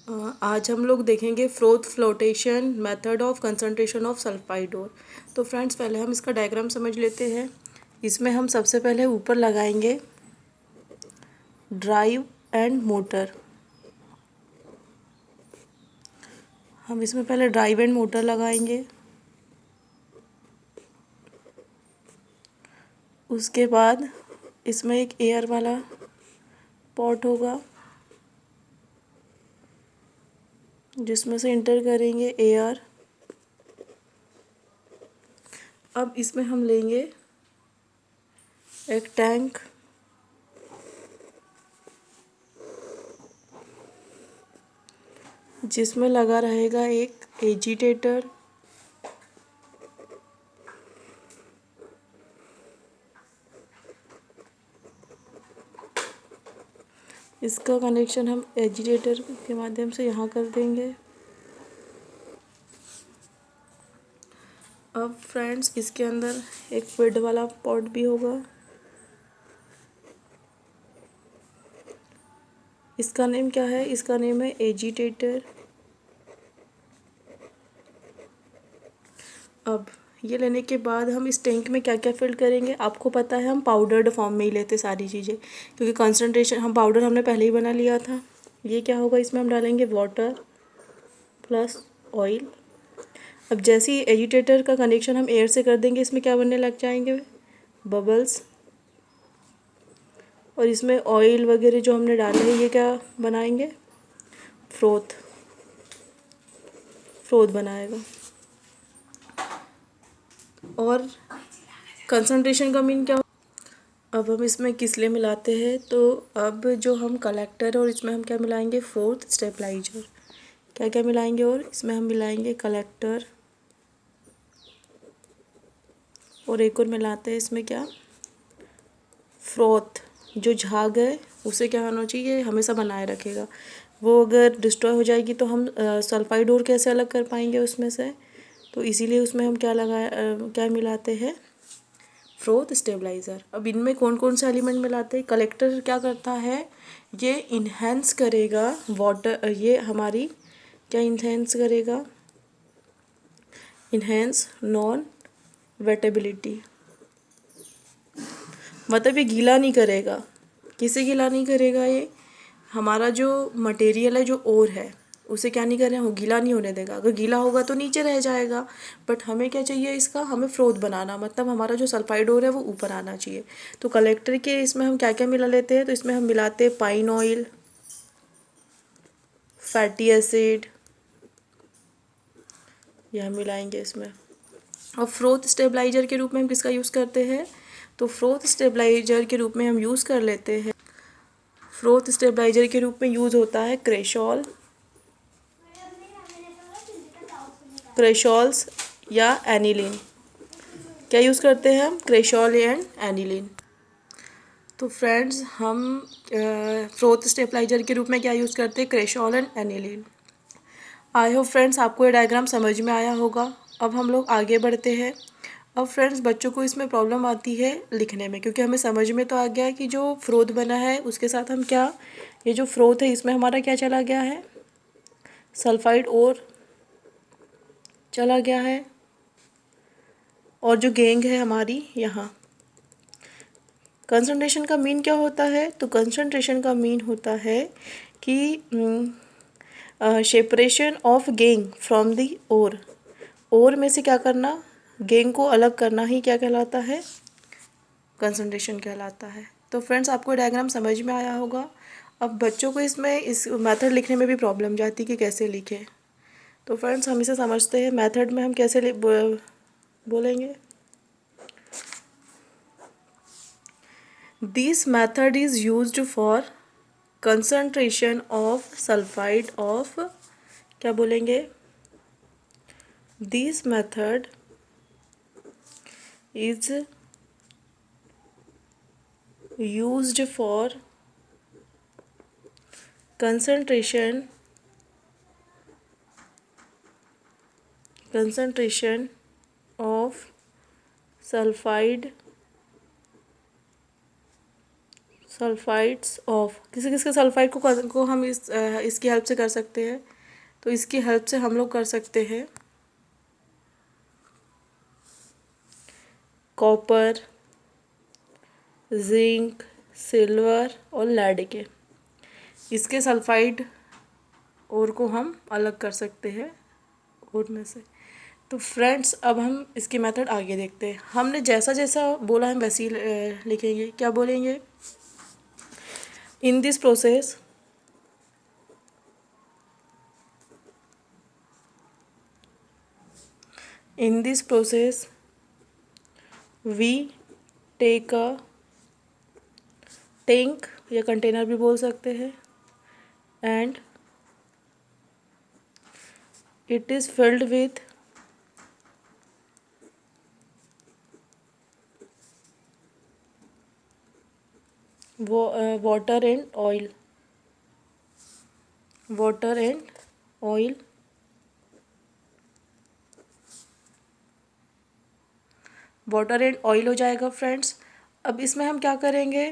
आज हम लोग देखेंगे froth flotation method of concentration of sulphide ore. तो फ्रेंड्स पहले हम इसका डायग्राम समझ लेते हैं। इसमें हम सबसे पहले ऊपर लगाएंगे ड्राइव एंड मोटर। हम इसमें पहले ड्राइव एंड मोटर लगाएंगे। उसके बाद इसमें एक एयर वाला पॉट होगा जिसमें से इंटर करेंगे एयर। अब इसमें हम लेंगे एक टैंक, जिसमें लगा रहेगा एक एजिटेटर। इसका कनेक्शन हम एजिटेटर के माध्यम से यहाँ कर देंगे। अब फ्रेंड्स इसके अंदर एक फिड वाला पॉट भी होगा। इसका नेम क्या है? इसका नेम है एजिटेटर। अब ये लेने के बाद हम इस टैंक में क्या क्या फिल करेंगे? आपको पता है हम पाउडर्ड फॉर्म में ही लेते सारी चीज़ें, क्योंकि कंसंट्रेशन हम पाउडर हमने पहले ही बना लिया था। ये क्या होगा? इसमें हम डालेंगे वाटर प्लस ऑयल। अब जैसे ही एजिटेटर का कनेक्शन हम एयर से कर देंगे, इसमें क्या बनने लग जाएंगे? बबल्स। और इसमें ऑयल वगैरह जो हमने डाले हैं ये क्या बनाएंगे? फ्रोथ फ्रोथ बनाएगा। और कंसंट्रेशन का मीन क्या? अब हम इसमें किस लिए मिलाते हैं? तो अब जो हम कलेक्टर है और इसमें हम क्या मिलाएंगे? Froth stabilizer. क्या क्या मिलाएंगे? और इसमें हम मिलाएंगे कलेक्टर, और एक और मिलाते हैं इसमें क्या? फ्रोथ। जो झाग है उसे क्या होना चाहिए? हमेशा बनाए रखेगा। वो अगर डिस्ट्रॉय हो जाएगी तो हम सल्फाइड और कैसे अलग कर पाएंगे उसमें से? तो इसीलिए उसमें हम क्या मिलाते हैं? Froth stabilizer. अब इनमें कौन कौन सा एलिमेंट मिलाते हैं? कलेक्टर क्या करता है? ये इन्हेंस करेगा वाटर, ये हमारी क्या इन्हेंस करेगा? Enhance non wettability. मतलब ये गीला नहीं करेगा। किसे गीला नहीं करेगा? ये हमारा जो मटेरियल है, जो ओर है, उसे क्या नहीं करें? वो गीला नहीं होने देगा। अगर गीला होगा तो नीचे रह जाएगा। बट हमें क्या चाहिए? इसका हमें फ्रोथ बनाना, मतलब हमारा जो सल्फाइड ओर है वो ऊपर आना चाहिए। तो कलेक्टर के इसमें हम क्या क्या मिला लेते हैं? तो इसमें हम मिलाते हैं पाइन ऑयल, फैटी एसिड, ये हम मिलाएंगे इसमें। और फ्रोथ स्टेबलाइजर के रूप में हम किसका यूज़ करते हैं? तो फ्रोथ स्टेबलाइजर के रूप में हम यूज़ कर लेते हैं, फ्रोथ स्टेबलाइजर के रूप में यूज़ होता है क्रेशॉल, क्रेशॉल्स या एनिलीन। क्या यूज़ करते हैं हम? Cresol and aniline. तो फ्रेंड्स हम फ्रोथ स्टेबलाइजर के रूप में क्या यूज़ करते हैं? Cresol and aniline. I hope friends आपको ये डायग्राम समझ में आया होगा। अब हम लोग आगे बढ़ते हैं। अब फ्रेंड्स बच्चों को इसमें प्रॉब्लम आती है लिखने में, क्योंकि हमें समझ में तो आ गया है कि जो फ्रोथ बना है उसके साथ हम क्या, ये जो फ्रोथ है इसमें हमारा क्या चला गया है? सल्फाइड और चला गया है। और जो गैंग है हमारी यहाँ, कंसंट्रेशन का मीन क्या होता है? तो कंसंट्रेशन का मीन होता है कि separation of gangue from the ore में से क्या करना? गैंग को अलग करना ही क्या कहलाता है? कंसंट्रेशन कहलाता है। तो फ्रेंड्स आपको डायग्राम समझ में आया होगा। अब बच्चों को इसमें इस मेथड लिखने में भी प्रॉब्लम जाती कि कैसे लिखें। तो फ्रेंड्स हम इसे समझते हैं। मेथड में हम कैसे बोलेंगे? This method is used for concentration of sulphide of, क्या बोलेंगे? This method is used for concentration of sulfide sulphides of, किसी किसके सल्फाइड को हम इसकी हेल्प से कर सकते हैं। तो इसकी हेल्प से हम लोग कर सकते हैं कॉपर, जिंक, सिल्वर और लेड के। इसके सल्फाइड और को हम अलग कर सकते हैं और में से। तो फ्रेंड्स अब हम इसकी मेथड आगे देखते हैं। हमने जैसा जैसा बोला हम वैसे ही लिखेंगे। क्या बोलेंगे? In this process in this process we take a tank या कंटेनर भी बोल सकते हैं and it is filled with water and oil. Water and oil water and oil हो जाएगा फ्रेंड्स। अब इसमें हम क्या करेंगे?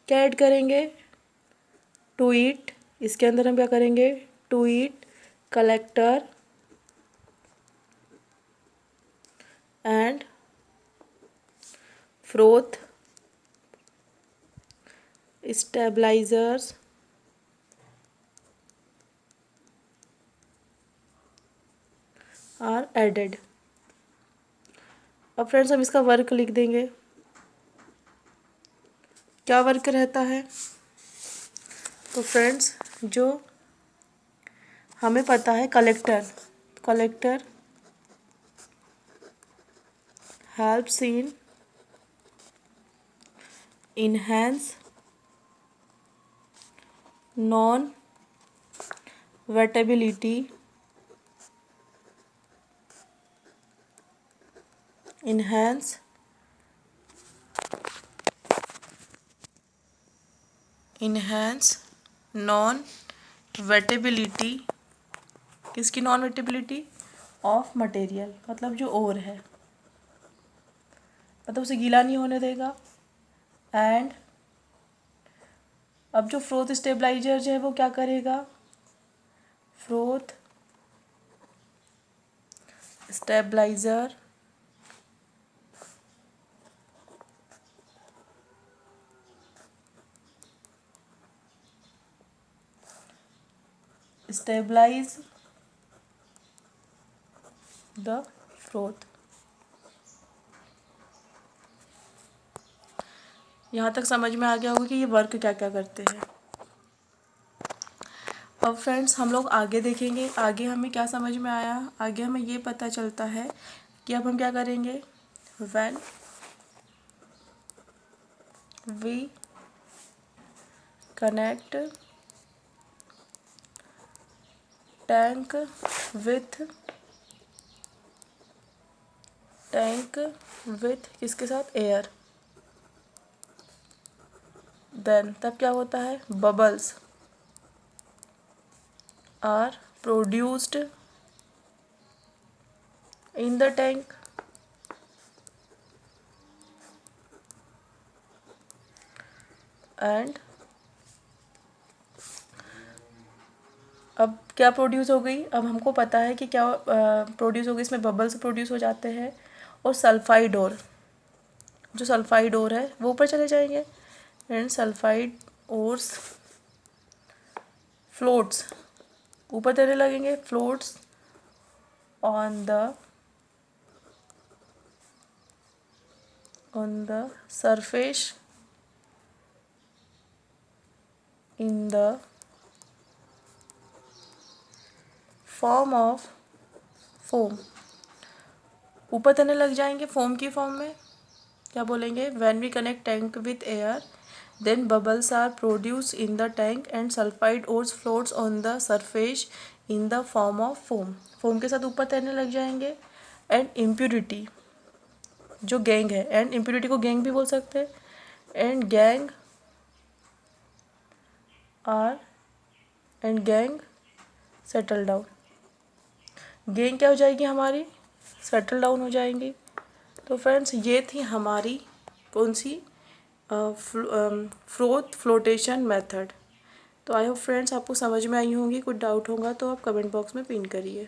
क्या ऐड करेंगे? To it. इसके अंदर हम क्या करेंगे? To it, collector and froth, stabilizers are added. अब फ्रेंड्स हम इसका वर्क लिख देंगे। क्या वर्क रहता है? तो फ्रेंड्स जो हमें पता है collector helps in enhance non wettability enhance non wettability. किसकी नॉन वेटेबिलिटी? ऑफ मटेरियल, मतलब जो और है, मतलब उसे गीला नहीं होने देगा। एंड अब जो फ्रोथ स्टेबलाइजर जो है वो क्या करेगा? Froth stabilizer stabilize the froth. यहाँ तक समझ में आ गया होगा कि ये वर्क क्या क्या करते हैं। अब फ्रेंड्स हम लोग आगे देखेंगे। आगे हमें क्या समझ में आया? आगे हमें ये पता चलता है कि अब हम क्या करेंगे। When we connect tank with किसके साथ? एयर। देन तब क्या होता है? Bubbles are produced in the tank and अब क्या प्रोड्यूस हो गई? अब हमको पता है कि क्या प्रोड्यूस हो गई। इसमें बबल्स प्रोड्यूस हो जाते हैं और सल्फाइड और जो सल्फाइड और है वो ऊपर चले जाएंगे एंड सल्फाइड ओर्स फ्लोट्स ऊपर तैरने लगेंगे। Floats on the surface in the form of foam। ऊपर तैरने लग जाएंगे फोम की फॉर्म में। क्या बोलेंगे? when we connect tank with air then bubbles are produced in the tank and sulfide ores floats on the surface in the form of foam। Foam के साथ ऊपर तैरने लग जाएंगे। एंड इम्प्यूरिटी जो गैंग है, एंड इम्प्यूरिटी को gang भी बोल सकते हैं। And gang settle down. Gang क्या हो जाएगी? हमारी सेटल डाउन हो जाएंगी। तो फ्रेंड्स ये थी हमारी कौन सी? Froth flotation method. तो आई होप फ्रेंड्स आपको समझ में आई होंगी। कुछ डाउट होगा तो आप कमेंट बॉक्स में पिन करिए।